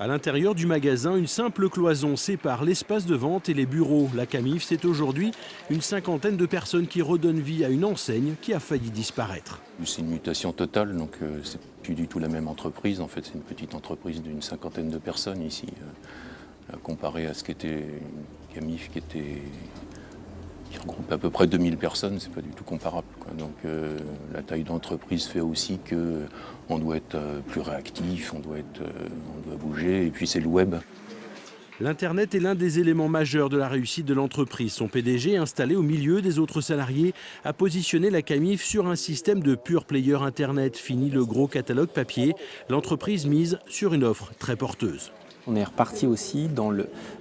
À l'intérieur du magasin, une simple cloison sépare l'espace de vente et les bureaux. La Camif, c'est aujourd'hui une cinquantaine de personnes qui redonnent vie à une enseigne qui a failli disparaître. C'est une mutation totale, donc c'est plus du tout la même entreprise. En fait, c'est une petite entreprise d'une cinquantaine de personnes ici, comparé à ce qu'était une Camif qui regroupe à peu près 2000 personnes, c'est pas du tout comparable, quoi. Donc la taille d'entreprise fait aussi qu'on doit être plus réactif, on doit bouger, et puis c'est le web. L'Internet est l'un des éléments majeurs de la réussite de l'entreprise. Son PDG, installé au milieu des autres salariés, a positionné la Camif sur un système de pure player Internet. Fini le gros catalogue papier, l'entreprise mise sur une offre très porteuse. On est reparti aussi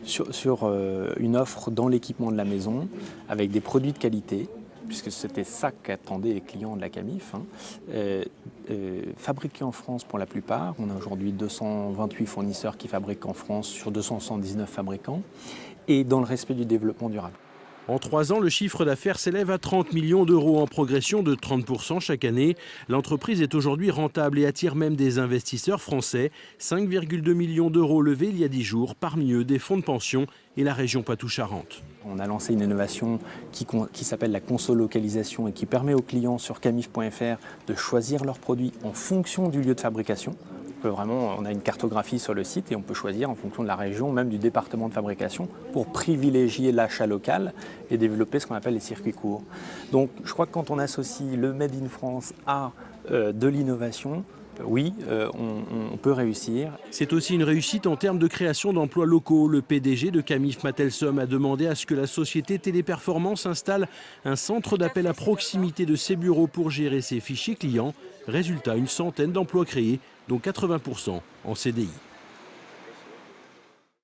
sur une offre dans l'équipement de la maison avec des produits de qualité, puisque c'était ça qu'attendaient les clients de la Camif, fabriqués en France pour la plupart. On a aujourd'hui 228 fournisseurs qui fabriquent en France sur 279 fabricants, et dans le respect du développement durable. En 3 ans, le chiffre d'affaires s'élève à 30 millions d'euros, en progression de 30% chaque année. L'entreprise est aujourd'hui rentable et attire même des investisseurs français. 5,2 millions d'euros levés il y a 10 jours, parmi eux des fonds de pension et la région Poitou-Charentes. On a lancé une innovation qui s'appelle la consolocalisation et qui permet aux clients sur camif.fr de choisir leurs produits en fonction du lieu de fabrication. On a une cartographie sur le site et on peut choisir en fonction de la région, même du département de fabrication, pour privilégier l'achat local et développer ce qu'on appelle les circuits courts. Donc je crois que quand on associe le Made in France à de l'innovation, oui, on peut réussir. C'est aussi une réussite en termes de création d'emplois locaux. Le PDG de Camif Matelsum a demandé à ce que la société Téléperformance installe un centre d'appel à proximité de ses bureaux pour gérer ses fichiers clients. Résultat, une centaine d'emplois créés, dont 80% en CDI.